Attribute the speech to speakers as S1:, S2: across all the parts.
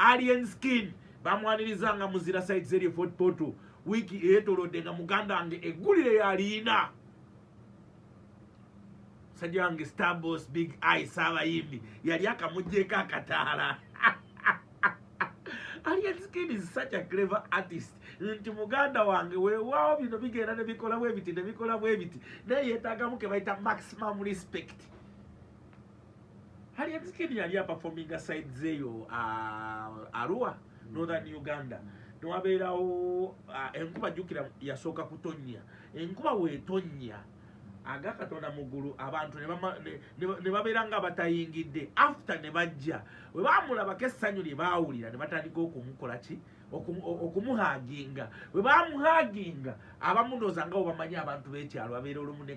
S1: Alien Skin bamwaniriza nga muzira site zeri Fort Porto wiki etolodde nga muganda wange eggulire yaliina sajja wange Starboss Big Eye Sabayimbi yali akamugjeeko akataala. Alien Skin is such a clever artist. Nti muganda wange weewaawo bino bigenda ne bikola bwe biti naye yeetaagamu ke bayita maximum respect. Alien Skin yali aperforminga side zeyo Arua Northern Uganda niwabeerawo enkuba jjukira yasooka kutonnya. Enkuba weetonnya aga Katonda mu ggulu abantu ne babeera nga batayingidde. After ne bajja we baamulabako essanyu lye baawulira ne batandika okumukola ki okumuhaginga. We bamuhaginga abamunooza nga bamanyi abantu b'ekyalo babeera olumu ne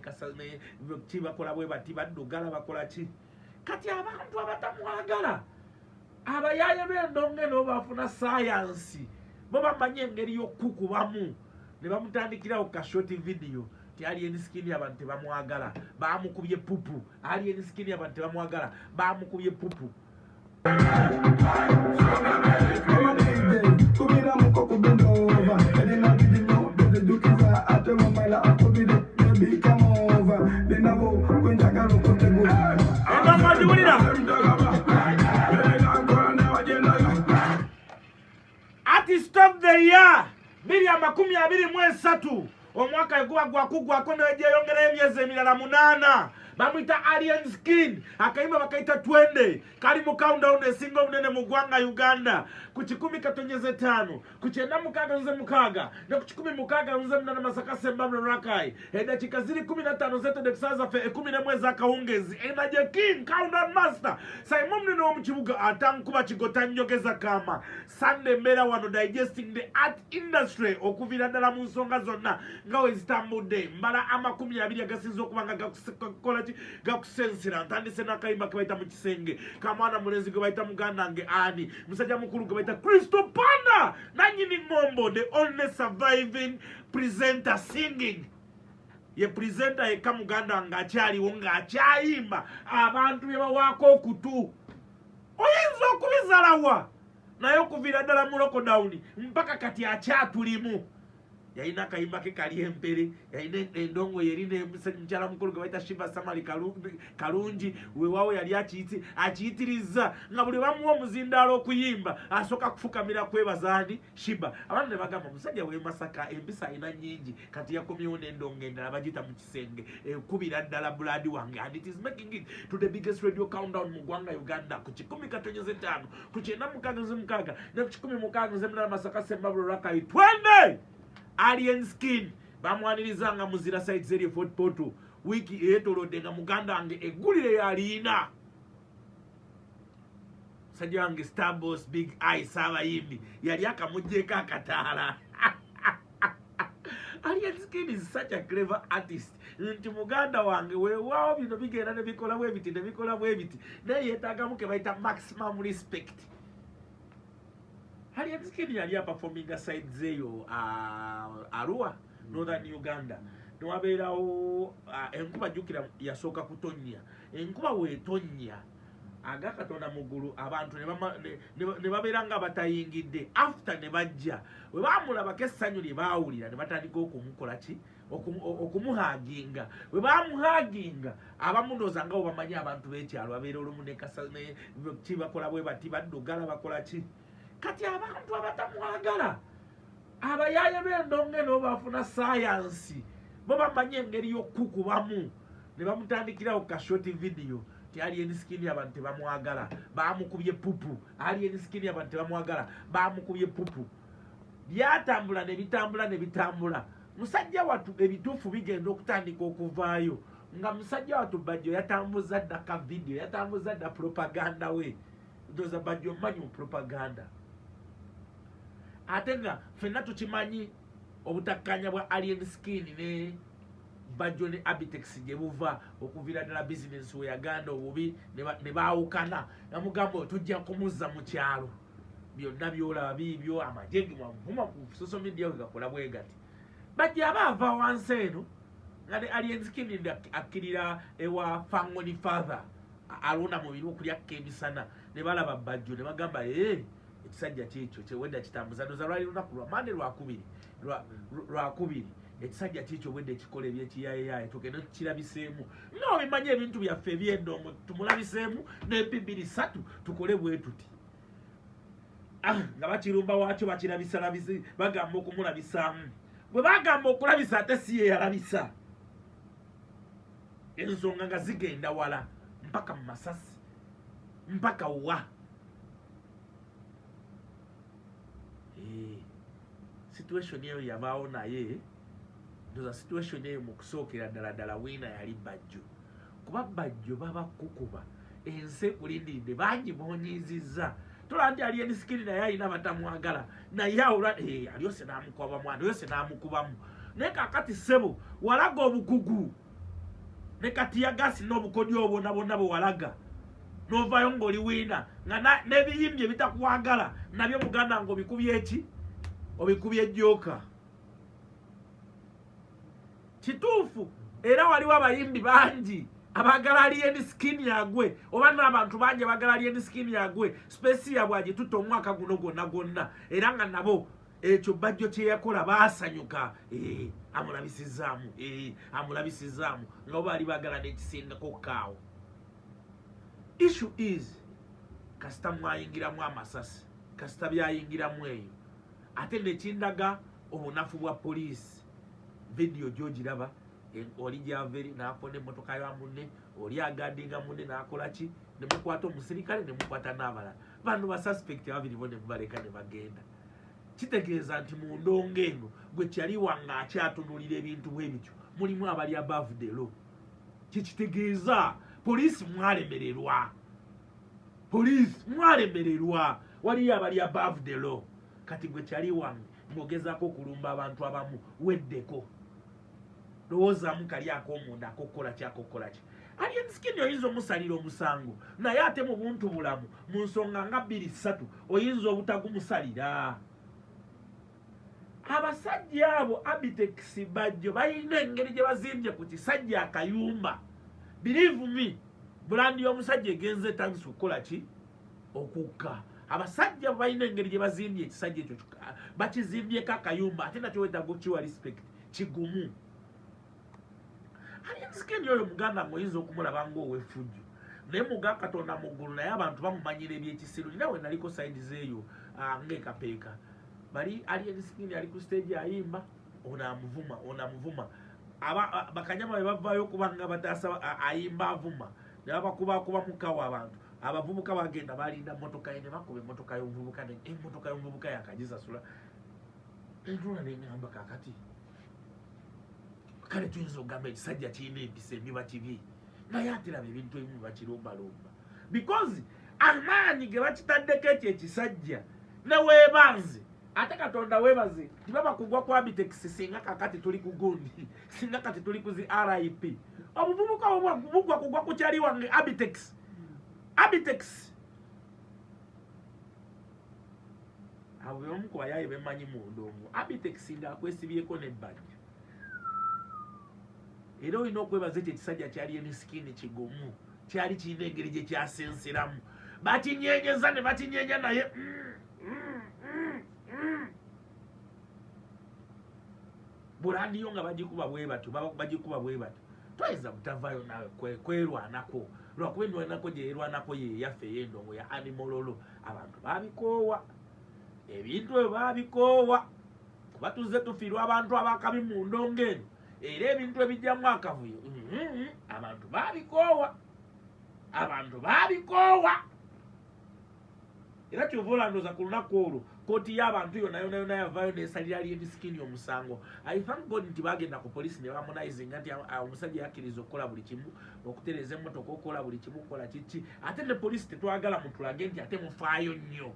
S1: ki bakola bwe bati baddugala bakola ki. Kati abantu abatamwagala abayaaye b'endonge n'o bafuna sayansi bo bamanyi engeri y'okukubamu ne bamutandikirawo ka short video ti Alien Skin abantu tebamwagala baamukubye pupu. Alien Skin abantu tebamwagala baamukubye pupu. Artist of the year 2023 omwaka gwakugwako n'egyeyongera emyezi emirala 8 bamwita Alien Skin. Akayimba bakaita twende kali mu countdown esinga obunene mu ggwanga Uganda ku 10/5 ku 9/6 ne ku 10/6 Masaka Semba Rakai edakika ziri 15 zetode kusaza fe 11 ez'akawungezi enaje King Countdown Master Simo Omunene wo mu kibuga atankuba kigota njogeza kama Sunday mbeera wano digesting the art industry okuvira ddala mu nsonga zonna nga wezitambudde mbala 20 agasinza okubanga gakukola gakusensira. Ntandise n'akayimba ke bayita mu kisenge kamwana mulezi gwe bayita muganda nge ani musajja mukulu gwe bayita Crystal Panda nanyini ngombo the only surviving presenter singing. Ye presenter yekka muganda nga akyaliwo ng'akyayimba abantu bye bawaako okutu. Oyinza okubizalawa naye okuviira ddala mu lockdown mpaka kati akyatulimu. Yalina akayimba ke kali empere yalina endongo yerina mukyala mukulu gwe bayita Shiva Samali Kalungi weewaawo yali akiyitiriza nga buli bamuwa omuzindaalo okuyimba asooka kufukamira kwebazaani Shiba. Abantu ne bagamba musajja we Masaka empisa alina nnyingi kati yakomyewo n'endongo endala bagiyita mu kisenge ekubira ddala buladi wange and it is making it to the biggest radio countdown mu ggwanga Uganda ku 10/5 ku 9/6 ne ku 10/6 Masaka Semba Rakai twende. Alien Skin bamwaniriza nga muzira site zeri Fort Porto wiki etolodde nga muganda wange eggulire yaliina sajja wange Starboss Big Eye Sabayimbi yali akamugjeeko akataala. Alien Skin is such a clever artist. Nti muganda wange weewaawo bino bigenda ne bikola bwe biti naye yeetaagamu ke bayita maximum respect. Alien Skin yali aperforminga side zeyo Arua Northern Uganda niwabeerawo enkuba jjukira yasooka kutonnya. Enkuba weetonnya aga Katonda mu ggulu abantu ne babeera nga batayingidde. After ne bajja we baamulabako essanyu lye baawulira ne batandika okumukola ki okumuhaginga. We bamuhaginga abamunooza nga bamanyi abantu b'ekyalo babeera olumu ne ki bakola bwe bati baddugala bakola ki. Kati abantu abatamwagala abayaaye b'endonge n'o bafuna sayansi bo bamanyi engeri y'okukubamu ne bamutandikirawo ka short video ti Alien Skin abantu tebamwagala baamukubye pupu. Alien Skin abantu tebamwagala baamukubye pupu. Byatambula ne bitambula musajja watu ebituufu bigenda okutandika okuvaayo nga musajja watu Banjo yatambuza dda ka video yatambuza dda propaganda we ndoza Banjo manyi propaganda. Ate nga ffenna tukimanyi obutakkanya bwa Alien Skin ne Banjo ne Abitex gye buva okuviira ddala bizinesi we yaganda obubi ne baawukana namugamba tujja kumuzza mu kyalo byonna byolaba biibyo amajegi mwavuma ku social media we gakola bwe gati bajja baava wansi eno nga ne Alien Skin akkirira ewa Fangoni Father alona mu biru okulya kemisana ne balaba Banjo ne bagamba ekisajja kikyo kyewedde kitambuza ndoza lwali lunaku lwa mande lwakubiri ekisajja kikyo wedde ekikola ebyekiyayeyaye tugende tukirabiseemu n'obimanye ebintu byaffe ebyendongo tumulabiseemu n'empibiri 3 tukole bwe tuti nga bakirumba wakyo bakirabisa bagamba okumulabisaamu bwe bagamba okulabisa ate si ye yalabisa ensonga nga zigenda wala mpaka mu Masasi mpaka wa situation eyo yabaawo naye ndoza situation eyo mu kusookera ddala wiina yali Banjo kuba Banjo babakukuba ensi ekulindiridde bangi boonyiizizza tola nti Aleese Skin naye alina batamwagala naye awula Aleese n'amukuba mwana Aleese n'amukubamu naye kakati ssebo walaga obukugu ne katiyagasi n'obukodyo obwonna bwe walaga n'ovaayo ng'oli wiina nga n'ebiyimbye bitakwagala nabyo muganda nga obikubye eki obikubye ejjooka kituufu era waliwo abayimbi bangi abagala Aleese Skin yagwe oba n'abantu bangi abagala Aleese Skin yagwe spesi yabwe agitutte omwaka guno gwonna era nga nabo ekyo Banjo kye yakola baasanyuka amulabisizaamu nga bo baali bagala n'ekisingako kaawo. Issue is kasita mwayingiramu Amasasi kasita byayingiramu eyo ate nekindaga obunafu bwa poliisi video gyogiraba oli gyaveri n'akonda emmotoka ya munne oli agadinga munne n'akola ki ne mukwata omusirikale ne mukwata n'abalala bano basuspect ababiri bo ne mubaleka ne bagenda kitegeeza nti mu ndongo eno gwe kyali wanga akyatunulira ebintu bwe bityo mulimu abali above the law kikitegeeza poliisi mwalemererwa waliyo abali above the law kati gwe kyali wange ng'ogezaako okulumba abantu abamu weddeko lowoozamu kali ak'omunda akokola ki Aleese Skin oyinza omusalira omusango naye ate mu buntu bulamu mu nsonga nga 2-3 oyinza obutagumusalira. Abasajja abo Abitex Banjo balina engeri gye bazimbye ku kisajja akayumba. Believe me, bulandi y'omusajja egenze tagisi kukola ki okukka. Abasajja balina engeri gye bazimbye ekisajja ekyo bakizimbyeko akayumba ate nakyo wetaaga okukiwa respect kigumu. Aleese Skin oyo muganda ng'oyinza okumulaba ng'ow'effujjo naye muga Katonda mu ggulu naye abantu bamumanyira ebyekisiru nina we naliko sayidi zeeyo ng'ekapeeka bali Aleese Skin ali ku stage ayimba onamuvuma bakanyama bwe bavaayo okubanga bataasa ayimba avuma ne babakubakuba mukawa abantu abavubuka bagenda balinda motoka ye ne bakuba emmotoka y'omuvubuka emmotoka y'omuvubuka yakagizasula entula neŋŋamba kakati kale tuyinza okugamba ekisajja kirina empisa ebiba kibi naye ate raba ebintu ebimu bakirombalomba because amaanyi ge bakitaddeko ekyo ekisajja ne weebanze ate Katonda weebaze tibaba kugwa kwa Abitex singa kakati tuli ku gundi singa kati tuli ku zi RIP obuvubuka obwo kugwa ku kyali wange Abitex abo omu ku bayaye bemanyi mu ndongo Abitex ng'akwesibyeko ne Banjo era olina okwebaza ekyo ekisajja kyali Aleese Skin kigumu kyali kirina engeri gye kyasenseramu bakinyenyeza ne bakinyenya naye bulandiyo nga bagikuba bwe batyo toyinza butavaayo nawe kwerwanako lwakuba endwanako gye yerwanako ye yaffe ey'endongo ya animololo abantu babikoowa ebintu ebyo babikoowa kuba tuzze tufiirwa abantu abakabi mu ndongo eno era ebintu ebijjamu akavuyo abantu babikoowa era kyova olandoza ku lunaku olwo kooti y'abantu yonna yavaayo neesalira Aleese Skin omusango. I thank God nti bagenda ku poliisi ne bamunayizinga nti omusajja yakkiriza okukola buli kimu okutereeza emmotoka okukola buli kimu okukola kiki ate ne poliisi tetwagala mutulage nti ate mufaayo nnyo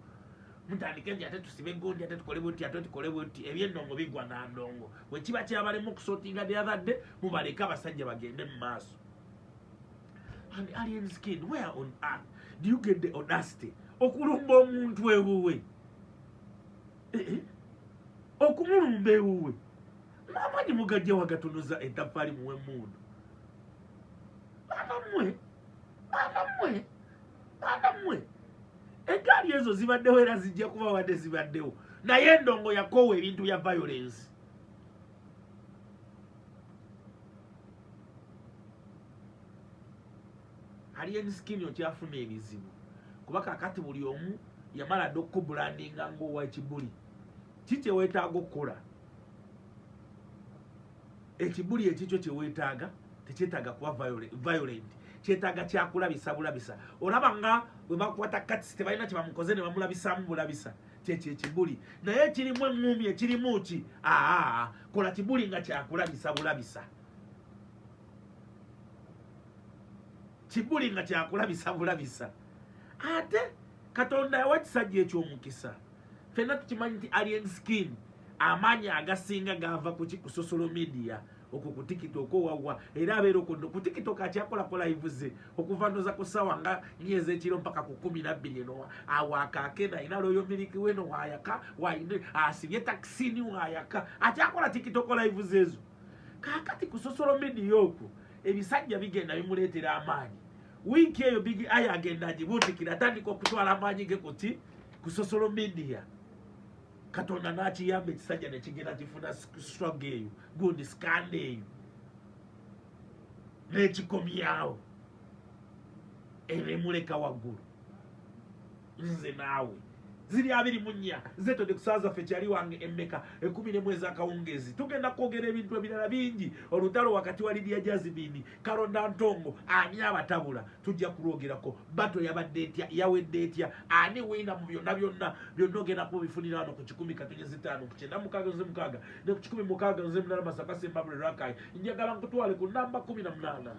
S1: mutandike nti ate tusibe egondi ate tukole bwe tuti ate tukole bwe tuti eby'endongo bigwa na ndongo bwe kiba kyabalemu okusootinga the other day mubaleke abasajja bagende mu maaso. And Aleese Skin, where on earth do you get the audacity okulumba omuntu ewuwe okumulumba ewuwe n'amaanyi mugajja wagatonoza ettafaali muwe mundu baana mmwe Egali ezo zibaddewo era zijja kuba wadde zibaddewo. Naye endongo yakoowa ebintu bya violence. Alien skin okyafuna ebizibu. Kuba kakati buli omu yamala dde okubrandinga ng'owa ekibuli. Kiki weetaaga okukola? Ekibuli ekikyo kye weetaaga tekyetaaga kuba violent. Kyetaaga kyakulabisa bulabisa. Olaba nga bwe bakwata katisi tebalina kye bamukoze ne bamulabisaamu bulabisa. Kyekyo ekibuli. Naye ekirimu eŋŋumi ekirimu ki? Kola kibuli nga kyakulabisa bulabisa. Kibuli nga kyakulabisa bulabisa. Ate Katonda yawa kisajja eky'omukisa. Ffenna tukimanyi nti alien skin amaanyi agasinga gava ku social media. Okwo ku TikTok owawa era abeera okundo ku TikTok akyakolakola live ze okuva ndoza ku ssaawa nga nyezi ekiro mpaka ku 12 eno awakaakena ina loyo miliki weno wayaka waine asibye takisini wayaka akyakola TikTok live zezo. Kakati ku social media okwo ebisajja bigenda bimuleetera amaanyi. Wiki eyo Big Eye agenda agibuutikira atandika okutwala amaanyi ge ku social media. Katonda n'akiyamba ekisajja ne kigenda kifuna strong eyo gundi skande eyo n'ekikomyawo eremuleka waggulu. Nze naawe ziri 24 zetode kusaaza ffe kyali wange emmeka 11 akawungezi. Tugenda kwogera ebintu ebirala bingi. Olutalo wakati wa Lydia Jazibini Kalonda Ntongo ani abatabula tujja kulwogerako. Bato yabadde etya yawedde etya ani wina mu byonna byonna ogenda kubifunira wano ku 10 ku 9 ne ku 10 Masaka Sembabule Rakai. Njagala nkutwale ku namba 18.